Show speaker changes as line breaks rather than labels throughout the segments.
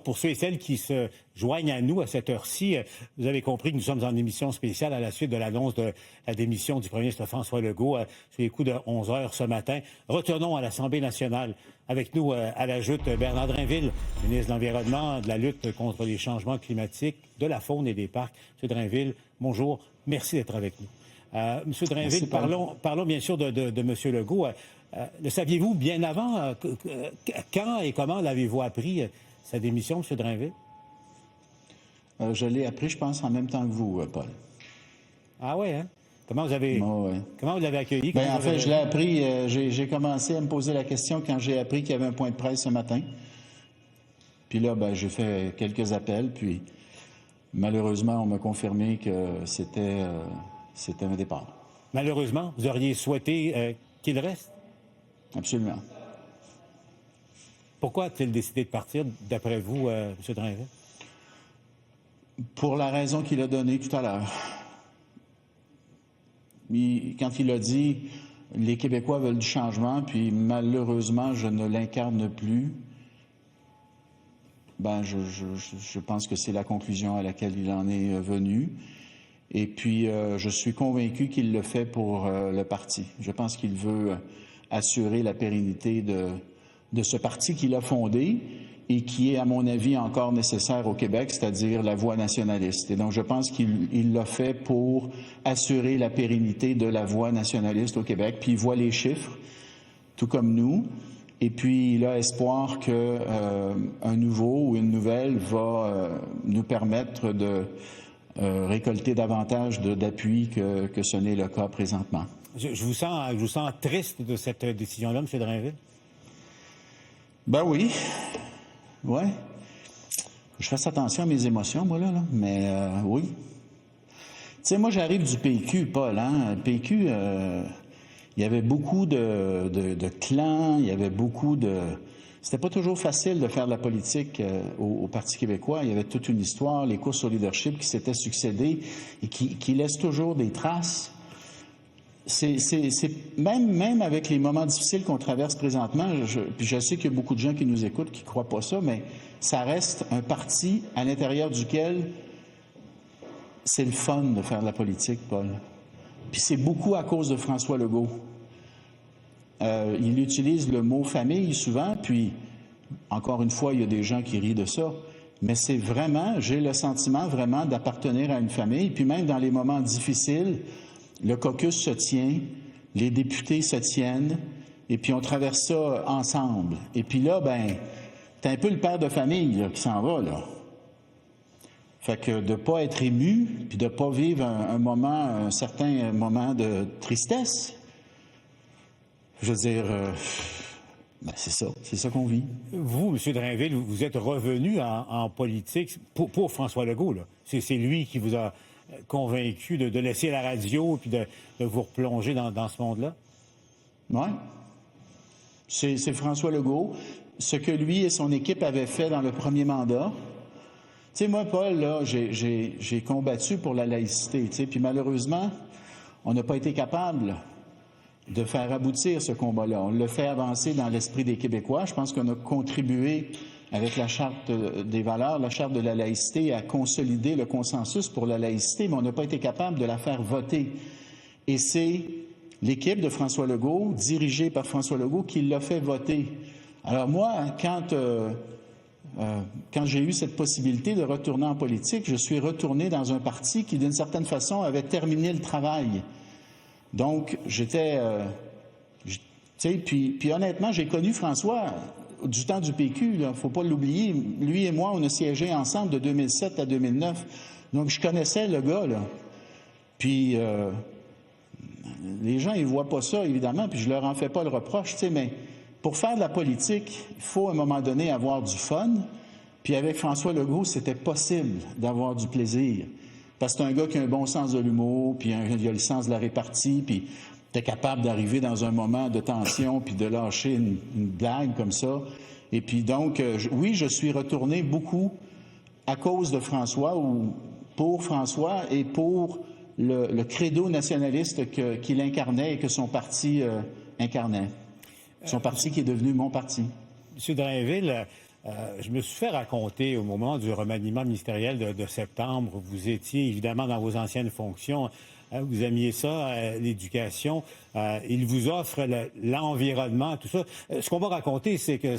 pour ceux et celles qui se joignent à nous à cette heure-ci, vous avez compris que nous sommes en émission spéciale à la suite de l'annonce de la démission du premier ministre François Legault sur les coups de 11 heures ce matin. Retournons à l'Assemblée nationale. Avec nous à la joute, Bernard Drinville, ministre de l'Environnement, de la lutte contre les changements climatiques, de la faune et des parcs. Monsieur Drinville, bonjour. Merci d'être avec nous. Monsieur Drinville, parlons bien sûr de Monsieur Legault. Le saviez-vous bien avant? Quand et comment l'avez-vous appris, sa démission, M. Drinville?
Je l'ai appris, je pense, en même temps que vous, Paul.
Ah oui, hein? Comment vous l'avez accueilli?
En fait, je l'ai appris, j'ai commencé à me poser la question quand j'ai appris qu'il y avait un point de presse ce matin. Puis là, j'ai fait quelques appels, puis malheureusement, on m'a confirmé que c'était un départ.
Malheureusement, vous auriez souhaité qu'il reste?
Absolument.
Pourquoi a-t-il décidé de partir, d'après vous, M. Drinville?
Pour la raison qu'il a donnée tout à l'heure. Quand il a dit « les Québécois veulent du changement, puis malheureusement, je ne l'incarne plus », je pense que c'est la conclusion à laquelle il en est venu. Et puis, je suis convaincu qu'il le fait pour le parti. Je pense qu'il veut assurer la pérennité de ce parti qu'il a fondé et qui est, à mon avis, encore nécessaire au Québec, c'est-à-dire la voix nationaliste. Et donc, je pense qu'il l'a fait pour assurer la pérennité de la voix nationaliste au Québec. Puis, il voit les chiffres, tout comme nous. Et puis, il a espoir qu'un nouveau ou une nouvelle va nous permettre de récolter davantage d'appui que ce n'est le cas présentement.
Je vous sens triste de cette décision-là, M. Drinville?
Ben oui. Ouais. Je fasse attention à mes émotions, moi, là. Mais oui. Tu sais, moi, j'arrive du PQ, Paul, hein. Le PQ, il y avait beaucoup de clans, il y avait beaucoup de... C'était pas toujours facile de faire de la politique au Parti québécois. Il y avait toute une histoire, les courses au leadership qui s'étaient succédées et qui laissent toujours des traces. C'est même avec les moments difficiles qu'on traverse présentement, puis je sais qu'il y a beaucoup de gens qui nous écoutent qui ne croient pas ça, mais ça reste un parti à l'intérieur duquel c'est le fun de faire de la politique, Paul. Puis c'est beaucoup à cause de François Legault. Il utilise le mot famille souvent, puis encore une fois, il y a des gens qui rient de ça, mais c'est vraiment, j'ai le sentiment vraiment d'appartenir à une famille, puis même dans les moments difficiles, le caucus se tient, les députés se tiennent, et puis on traverse ça ensemble. Et puis là, t'as un peu le père de famille là, qui s'en va, là. Fait que de ne pas être ému, puis de ne pas vivre un certain moment de tristesse, je veux dire, c'est ça qu'on vit.
Vous, M. Drinville, vous êtes revenu en politique pour François Legault, là. C'est lui qui vous a convaincu de laisser la radio puis de vous replonger dans ce monde-là?
Oui. C'est François Legault. Ce que lui et son équipe avaient fait dans le premier mandat. Tu sais, moi, Paul, là, j'ai combattu pour la laïcité, tu sais, puis malheureusement, on n'a pas été capable de faire aboutir ce combat-là. On l'a fait avancer dans l'esprit des Québécois. Je pense qu'on a contribué avec la Charte des valeurs, la Charte de la laïcité, à consolider le consensus pour la laïcité, mais on n'a pas été capable de la faire voter. Et c'est l'équipe de François Legault, dirigée par François Legault, qui l'a fait voter. Alors moi, quand j'ai eu cette possibilité de retourner en politique, je suis retourné dans un parti qui, d'une certaine façon, avait terminé le travail. Donc, j'étais... tu sais, puis honnêtement, j'ai connu François du temps du PQ, il ne faut pas l'oublier. Lui et moi, on a siégé ensemble de 2007 à 2009. Donc, je connaissais le gars, là. Puis, les gens, ils ne voient pas ça, évidemment, puis je leur en fais pas le reproche, tu sais, mais pour faire de la politique, il faut, à un moment donné, avoir du fun. Puis, avec François Legault, c'était possible d'avoir du plaisir. Parce que c'est un gars qui a un bon sens de l'humour, puis il a le sens de la répartie, puis tu es capable d'arriver dans un moment de tension, puis de lâcher une blague comme ça. Et puis donc, oui, je suis retourné beaucoup à cause de François, ou pour François, et pour le credo nationaliste qu'il incarnait et que son parti incarnait. Son parti qui est devenu mon parti.
M. Drainville, Je me suis fait raconter au moment du remaniement ministériel de septembre, vous étiez évidemment dans vos anciennes fonctions, vous aimiez ça, l'éducation, il vous offre l'environnement, tout ça. Ce qu'on va raconter, c'est que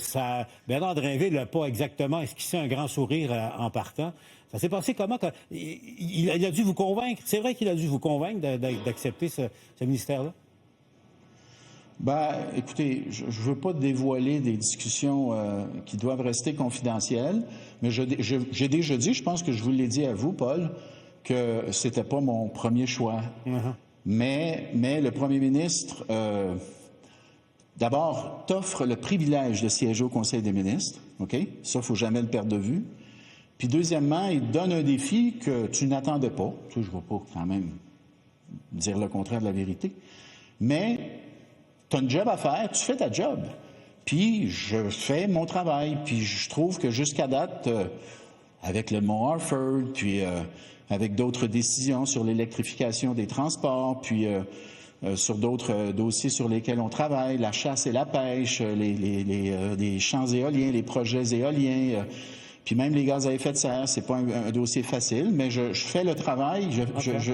Bernard Drinville n'a pas exactement esquissé un grand sourire en partant. Ça s'est passé comment? Il a dû vous convaincre. C'est vrai qu'il a dû vous convaincre d'accepter ce ministère-là?
Ben, écoutez, je ne veux pas dévoiler des discussions qui doivent rester confidentielles, mais j'ai déjà dit, je pense que je vous l'ai dit à vous, Paul, que c'était pas mon premier choix. Uh-huh. Mais le premier ministre, d'abord, t'offre le privilège de siéger au Conseil des ministres, OK? Ça, il ne faut jamais le perdre de vue. Puis deuxièmement, il te donne un défi que tu n'attendais pas. Tu sais, je ne vais pas quand même dire le contraire de la vérité. Mais tu as un job à faire, tu fais ta job. Puis je fais mon travail. Puis je trouve que jusqu'à date, avec le Mont Harford, puis avec d'autres décisions sur l'électrification des transports, puis sur d'autres dossiers sur lesquels on travaille, la chasse et la pêche, les champs éoliens, les projets éoliens, puis même les gaz à effet de serre, c'est pas un dossier facile, mais je fais le travail,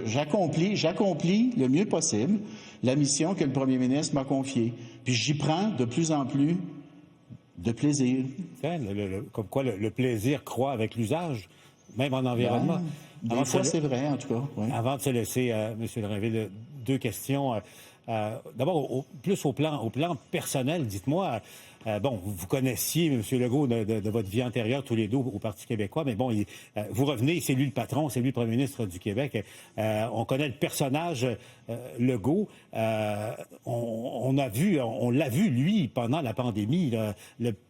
j'accomplis le mieux possible la mission que le premier ministre m'a confiée. Puis j'y prends de plus en plus de plaisir.
Comme quoi le plaisir croît avec l'usage, même en environnement.
Des fois, c'est vrai, en tout cas. Oui.
Avant de se laisser, M. Drinville, deux questions. D'abord, plus au plan personnel, dites-moi, bon, vous connaissiez M. Legault de votre vie antérieure, tous les deux, au Parti québécois, mais bon, vous revenez, c'est lui le patron, c'est lui le premier ministre du Québec. On connaît le personnage Legault. On l'a vu, lui, pendant la pandémie,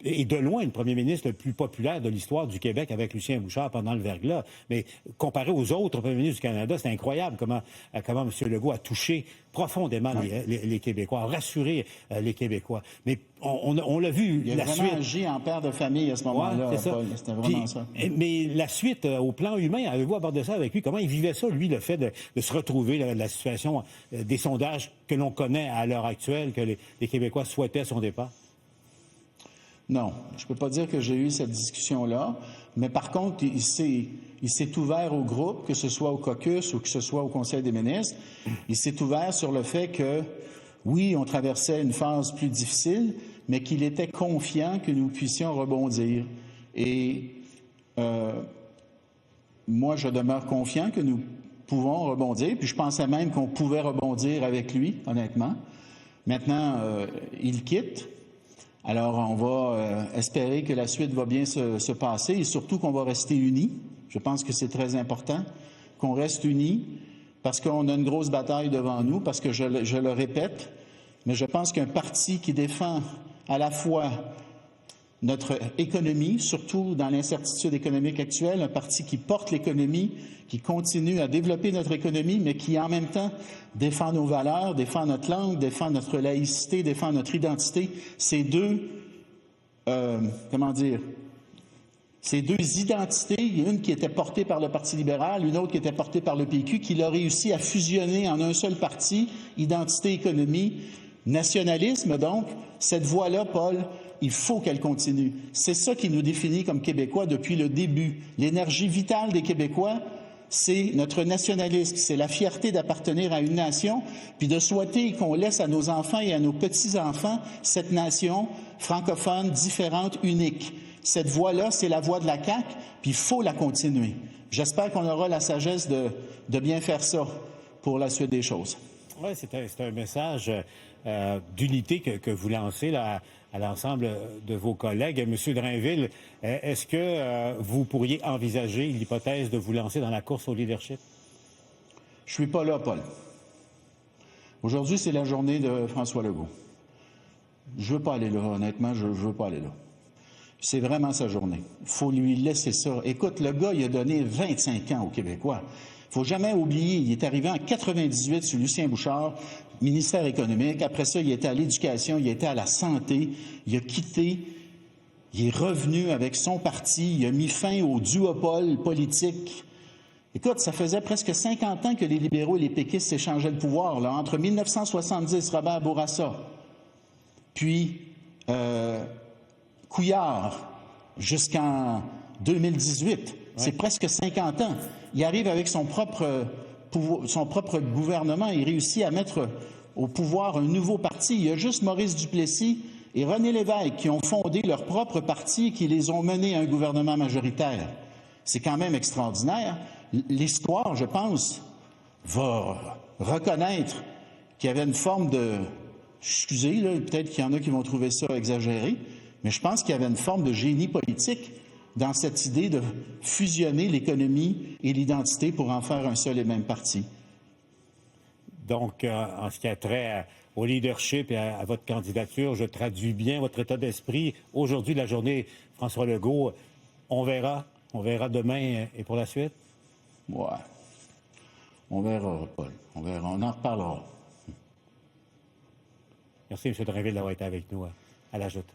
et de loin, le premier ministre le plus populaire de l'histoire du Québec avec Lucien Bouchard pendant le verglas. Mais comparé aux autres premiers ministres du Canada, c'est incroyable comment M. Legault a touché profondément les Québécois, a rassuré les Québécois. Mais on l'a vu,
il a vraiment agi en père de famille à ce moment-là, Paul. C'était vraiment ça.
Mais la suite, au plan humain, avez-vous abordé ça avec lui? Comment il vivait ça, lui, le fait de se retrouver, la situation des sondages que l'on connaît à l'heure actuelle, que les Québécois souhaitaient à son départ?
Non, je ne peux pas dire que j'ai eu cette discussion-là, mais par contre, il s'est ouvert au groupe, que ce soit au caucus ou que ce soit au Conseil des ministres. Il s'est ouvert sur le fait que, oui, on traversait une phase plus difficile, mais qu'il était confiant que nous puissions rebondir. Et moi, je demeure confiant que nous pouvons rebondir, puis je pensais même qu'on pouvait rebondir avec lui, honnêtement. Maintenant, il quitte. Alors, on va espérer que la suite va bien se passer et surtout qu'on va rester unis. Je pense que c'est très important qu'on reste unis parce qu'on a une grosse bataille devant nous, parce que je le répète, mais je pense qu'un parti qui défend à la fois notre économie, surtout dans l'incertitude économique actuelle, un parti qui porte l'économie, qui continue à développer notre économie, mais qui en même temps défend nos valeurs, défend notre langue, défend notre laïcité, défend notre identité. Ces deux, ces deux identités, il y a une qui était portée par le Parti libéral, une autre qui était portée par le PQ, qu'il a réussi à fusionner en un seul parti, identité, économie, nationalisme. Donc, cette voie-là, Paul, il faut qu'elle continue. C'est ça qui nous définit comme Québécois depuis le début. L'énergie vitale des Québécois, c'est notre nationalisme, c'est la fierté d'appartenir à une nation, puis de souhaiter qu'on laisse à nos enfants et à nos petits-enfants cette nation francophone, différente, unique. Cette voie-là, c'est la voie de la CAQ, puis il faut la continuer. J'espère qu'on aura la sagesse de bien faire ça pour la suite des choses.
Oui, c'est un message d'unité que vous lancez là, à l'ensemble de vos collègues. Monsieur Drinville, est-ce que vous pourriez envisager l'hypothèse de vous lancer dans la course au leadership?
Je ne suis pas là, Paul. Aujourd'hui, c'est la journée de François Legault. Je ne veux pas aller là, honnêtement, je ne veux pas aller là. C'est vraiment sa journée. Il faut lui laisser ça. Écoute, le gars, il a donné 25 ans aux Québécois. Il ne faut jamais oublier, il est arrivé en 98 sur Lucien Bouchard, ministère économique. Après ça, il était à l'éducation, il était à la santé. Il a quitté, il est revenu avec son parti, il a mis fin au duopole politique. Écoute, ça faisait presque 50 ans que les libéraux et les péquistes s'échangeaient le pouvoir, là, entre 1970, Robert Bourassa, puis Couillard, jusqu'en 2018. C'est presque 50 ans. Il arrive avec son propre gouvernement. Il réussit à mettre au pouvoir un nouveau parti. Il y a juste Maurice Duplessis et René Lévesque qui ont fondé leur propre parti et qui les ont menés à un gouvernement majoritaire. C'est quand même extraordinaire. L'histoire, je pense, va reconnaître qu'il y avait une forme de... Excusez, là, peut-être qu'il y en a qui vont trouver ça exagéré, mais je pense qu'il y avait une forme de génie politique dans cette idée de fusionner l'économie et l'identité pour en faire un seul et même parti.
Donc, en ce qui a trait au leadership et à votre candidature, je traduis bien votre état d'esprit. Aujourd'hui, la journée, François Legault, on verra demain et pour la suite?
Ouais. On verra, Paul. On verra. On en reparlera.
Merci, M. Drainville, d'avoir été avec nous à la Joute.